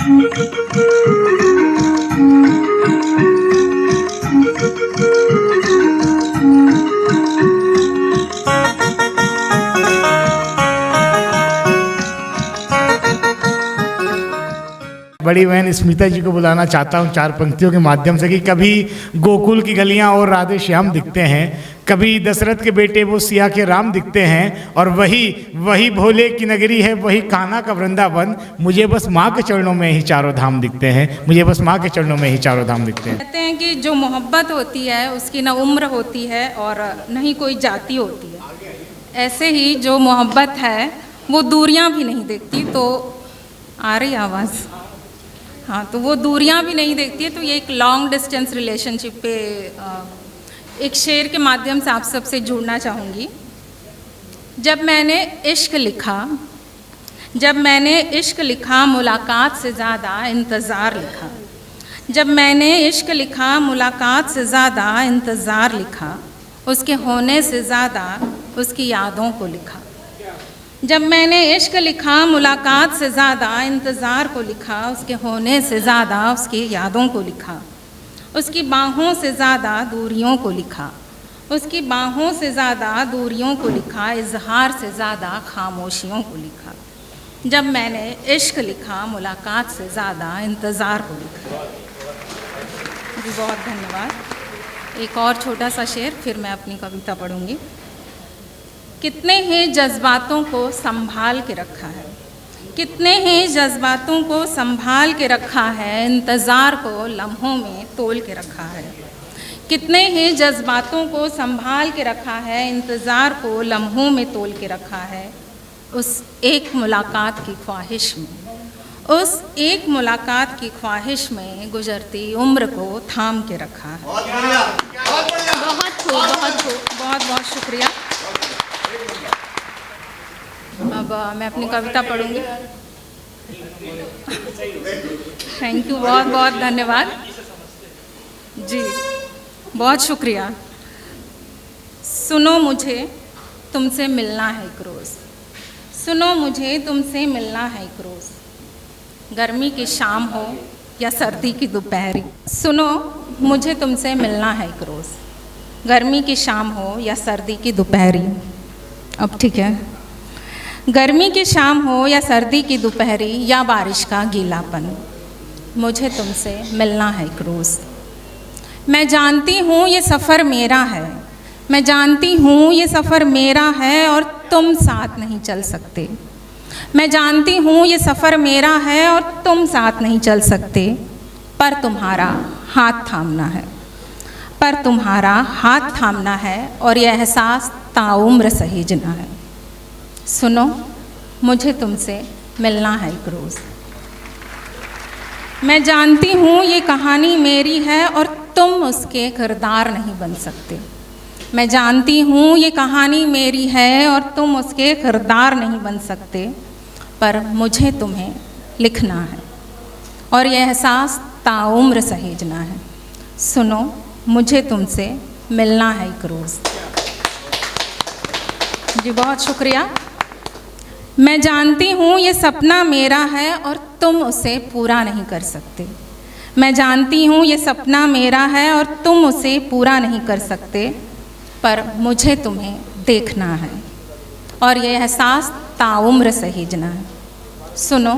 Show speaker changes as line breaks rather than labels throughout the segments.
बड़ी बहन स्मिता जी को बुलाना चाहता हूँ चार पंक्तियों के माध्यम से कि कभी गोकुल की गलियाँ और राधे श्याम दिखते हैं, कभी दशरथ के बेटे वो सिया के राम दिखते हैं, और वही भोले की नगरी है, वही कान्हा का वृंदावन, मुझे बस माँ के चरणों में ही चारों धाम दिखते हैं, मुझे बस माँ के चरणों में ही चारों धाम दिखते हैं।
कहते हैं कि जो मोहब्बत होती है उसकी न उम्र होती है और न ही कोई जाति होती है, ऐसे ही जो मोहब्बत है वो दूरियां भी नहीं देखती। तो आ रही आवाज़? हाँ, तो वो दूरियां भी नहीं देखती है। तो ये एक लॉन्ग डिस्टेंस रिलेशनशिप पे एक शेर के माध्यम से आप सबसे जुड़ना चाहूँगी। जब मैंने इश्क लिखा मुलाकात से ज़्यादा इंतज़ार लिखा, जब मैंने इश्क लिखा मुलाकात से ज़्यादा इंतज़ार लिखा, उसके होने से ज़्यादा उसकी यादों को लिखा। जब मैंने इश्क लिखा मुलाकात से ज़्यादा इंतज़ार को लिखा, उसके होने से ज़्यादा उसकी यादों को लिखा, उसकी बाहों से ज़्यादा दूरियों को लिखा, उसकी बाहों से ज़्यादा दूरियों को लिखा, इजहार से ज़्यादा खामोशियों को लिखा। जब मैंने इश्क लिखा मुलाकात से ज़्यादा इंतज़ार को लिखा। जी बहुत धन्यवाद। एक और छोटा सा शेर, फिर मैं अपनी कविता पढ़ूंगी। कितने ही जज्बातों को संभाल के रखा है, कितने ही जज्बातों को संभाल के रखा है, इंतज़ार को लम्हों में तोल के रखा है। कितने ही जज्बातों को संभाल के रखा है, इंतज़ार को लम्हों में तोल के रखा है। उस एक मुलाकात की ख्वाहिश में, उस एक मुलाकात की ख्वाहिश में गुजरती उम्र को थाम के रखा है। बहुत बहुत शुक्रिया। अब मैं अपनी कविता पढ़ूंगी। थैंक यू, बहुत बहुत धन्यवाद जी, बहुत शुक्रिया। सुनो मुझे तुमसे मिलना है एक रोज़, सुनो मुझे तुमसे मिलना है एक रोज़, गर्मी की शाम हो या सर्दी की दोपहरी। सुनो मुझे तुमसे मिलना है एक रोज़, गर्मी की शाम हो या सर्दी की दोपहरी। अब ठीक है। गर्मी की शाम हो या सर्दी की दोपहरी या बारिश का गीलापन, मुझे तुमसे मिलना है एक रोज़। मैं जानती हूँ ये सफ़र मेरा है, मैं जानती हूँ ये सफ़र मेरा है और तुम साथ नहीं चल सकते। मैं जानती हूँ ये सफ़र मेरा है और तुम साथ नहीं चल सकते, पर तुम्हारा हाथ थामना है, पर तुम्हारा हाथ थामना है और यह एहसास ताउम्र सहेजना है। सुनो मुझे तुमसे मिलना है एक रोज़। मैं जानती हूँ ये कहानी मेरी है और तुम उसके किरदार नहीं बन सकते। मैं जानती हूँ ये कहानी मेरी है और तुम उसके किरदार नहीं बन सकते, पर मुझे तुम्हें लिखना है और यह एहसास ताउम्र सहेजना है। सुनो मुझे तुमसे मिलना है एक रोज़। जी बहुत शुक्रिया। मैं जानती हूँ ये सपना मेरा है और तुम उसे पूरा नहीं कर सकते। मैं जानती हूँ ये सपना मेरा है और तुम उसे पूरा नहीं कर सकते, पर मुझे तुम्हें देखना है और ये एहसास ताउम्र सहेजना है। सुनो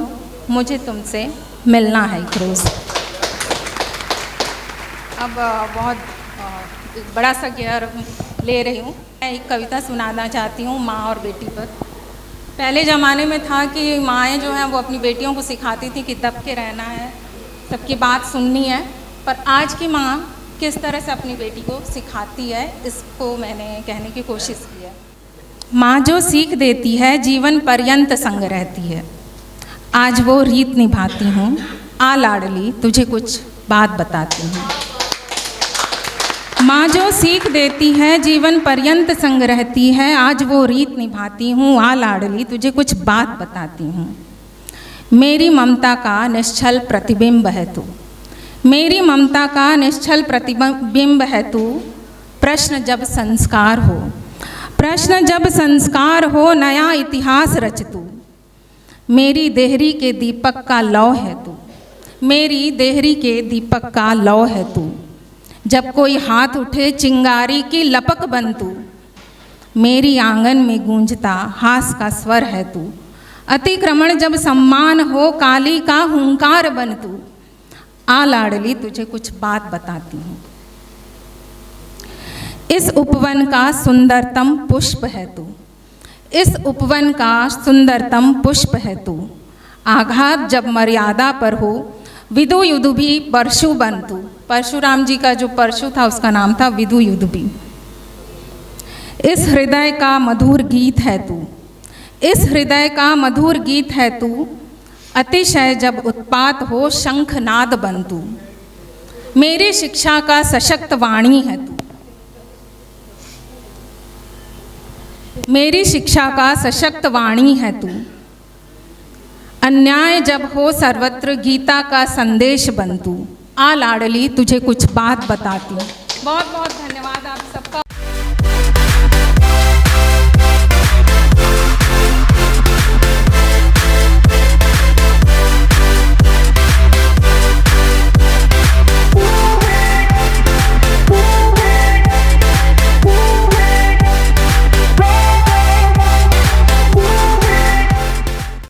मुझे तुमसे मिलना है एक रोज़। अब बहुत बड़ा सा गियर ले रही हूँ। मैं एक कविता सुनाना चाहती हूँ माँ और बेटी पर। पहले ज़माने में था कि माएँ जो हैं वो अपनी बेटियों को सिखाती थी कि दब के रहना है, सबकी बात सुननी है, पर आज की माँ किस तरह से अपनी बेटी को सिखाती है, इसको मैंने कहने की कोशिश की है। माँ जो सीख देती है जीवन पर्यंत संग रहती है, आज वो रीत निभाती हूँ, आ लाडली तुझे कुछ बात बताती हूँ। माँ जो सीख देती है जीवन पर्यंत संग रहती है, आज वो रीत निभाती हूँ, आ लाडली तुझे कुछ बात बताती हूँ। मेरी ममता का निश्चल प्रतिबिंब है तू, मेरी ममता का निश्चल प्रतिबिंब है तू। प्रश्न जब संस्कार हो, प्रश्न जब संस्कार हो, नया इतिहास रच तू। मेरी देहरी के दीपक का लौ है तू, मेरी देहरी के दीपक का लौ है तू, जब कोई हाथ उठे चिंगारी की लपक बन तू। मेरी आंगन में गूंजता हास का स्वर है तू, अतिक्रमण जब सम्मान हो काली का हुंकार बन तू। आ लाडली तुझे कुछ बात बताती हूँ, इस उपवन का सुंदरतम पुष्प है तू, इस उपवन का सुंदरतम पुष्प है तू। आघात जब मर्यादा पर हो विदु युद्ध भी परशु बन तू। परशुराम जी का जो परशु था उसका नाम था विदु युद्ध भी। इस हृदय का मधुर गीत है तू, इस हृदय का मधुर गीत है तू। अतिशय जब उत्पात हो शंखनाद बन तू। मेरी शिक्षा का सशक्त वाणी है तू, मेरी शिक्षा का सशक्त वाणी है तू। अन्याय जब हो सर्वत्र गीता का संदेश बन तू। आ लाडली तुझे कुछ बात बताती हूँ। बहुत बहुत धन्यवाद आप सबका।